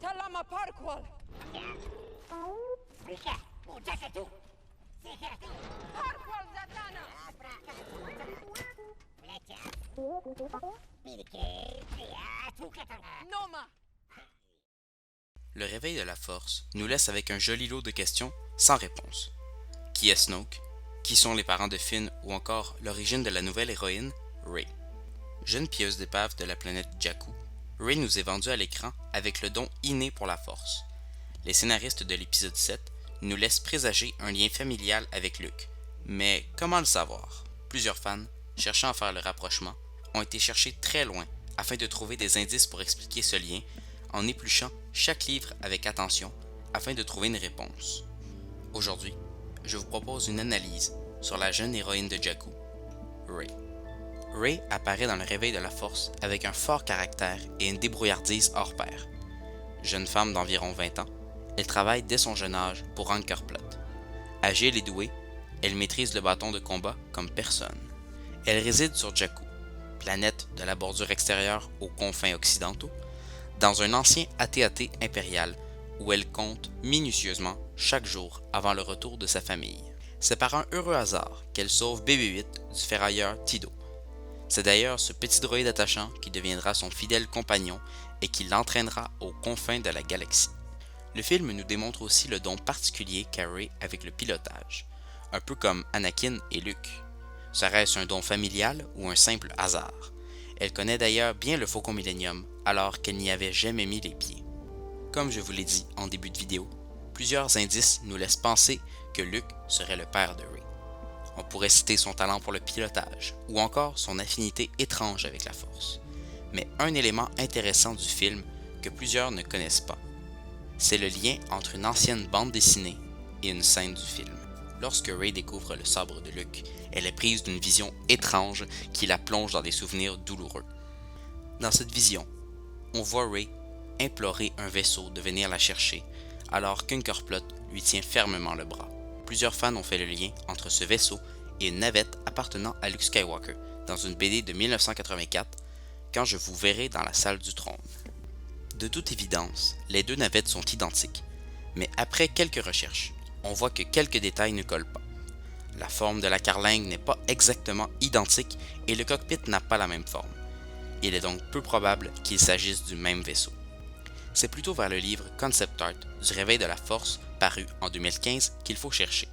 Talama Parkwal! Parkwal Zatana! Noma! Le réveil de la force nous laisse avec un joli lot de questions sans réponse. Qui est Snoke? Qui sont les parents de Finn ou encore l'origine de la nouvelle héroïne, Rey? Jeune pieuse d'épave de la planète Jakku, Rey nous est vendue à l'écran avec le don inné pour la force. Les scénaristes de l'épisode 7 nous laissent présager un lien familial avec Luke. Mais comment le savoir? Plusieurs fans, cherchant à faire le rapprochement, ont été cherchés très loin afin de trouver des indices pour expliquer ce lien, en épluchant chaque livre avec attention afin de trouver une réponse. Aujourd'hui, je vous propose une analyse sur la jeune héroïne de Jakku, Rey. Rey apparaît dans le réveil de la force avec un fort caractère et une débrouillardise hors pair. Jeune femme d'environ 20 ans, elle travaille dès son jeune âge pour Angkor Plot. Agile et douée, elle maîtrise le bâton de combat comme personne. Elle réside sur Jakku, planète de la bordure extérieure aux confins occidentaux, dans un ancien AT-AT impérial où elle compte minutieusement chaque jour avant le retour de sa famille. C'est par un heureux hasard qu'elle sauve BB-8 du ferrailleur Tido. C'est d'ailleurs ce petit droïde attachant qui deviendra son fidèle compagnon et qui l'entraînera aux confins de la galaxie. Le film nous démontre aussi le don particulier qu'a Rey avec le pilotage, un peu comme Anakin et Luke. Serait-ce un don familial ou un simple hasard? Elle connaît d'ailleurs bien le Faucon Millenium alors qu'elle n'y avait jamais mis les pieds. Comme je vous l'ai dit en début de vidéo, plusieurs indices nous laissent penser que Luke serait le père de Rey. On pourrait citer son talent pour le pilotage, ou encore son affinité étrange avec la force. Mais un élément intéressant du film que plusieurs ne connaissent pas, c'est le lien entre une ancienne bande dessinée et une scène du film. Lorsque Rey découvre le sabre de Luke, elle est prise d'une vision étrange qui la plonge dans des souvenirs douloureux. Dans cette vision, on voit Rey implorer un vaisseau de venir la chercher, alors qu'Angkor Plot lui tient fermement le bras. Plusieurs fans ont fait le lien entre ce vaisseau et une navette appartenant à Luke Skywalker dans une BD de 1984, Quand je vous verrai dans la salle du trône. De toute évidence, les deux navettes sont identiques, mais après quelques recherches, on voit que quelques détails ne collent pas. La forme de la carlingue n'est pas exactement identique et le cockpit n'a pas la même forme. Il est donc peu probable qu'il s'agisse du même vaisseau. C'est plutôt vers le livre Concept Art du réveil de la force paru en 2015 qu'il faut chercher.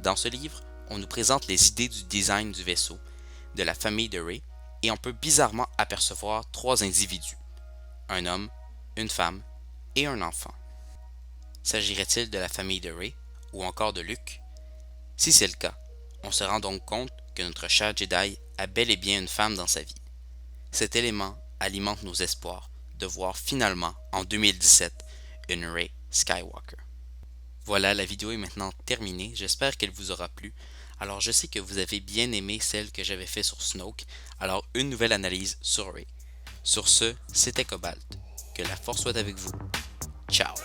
Dans ce livre, on nous présente les idées du design du vaisseau, de la famille de Rey, et on peut bizarrement apercevoir 3 individus, un homme, une femme et un enfant. S'agirait-il de la famille de Rey ou encore de Luke? Si c'est le cas, on se rend donc compte que notre cher Jedi a bel et bien une femme dans sa vie. Cet élément alimente nos espoirs de voir finalement en 2017 une Rey Skywalker. Voilà, la vidéo est maintenant terminée, j'espère qu'elle vous aura plu. Alors je sais que vous avez bien aimé celle que j'avais fait sur Snoke, alors une nouvelle analyse sur Rey. Sur ce, c'était Cobalt. Que la force soit avec vous. Ciao!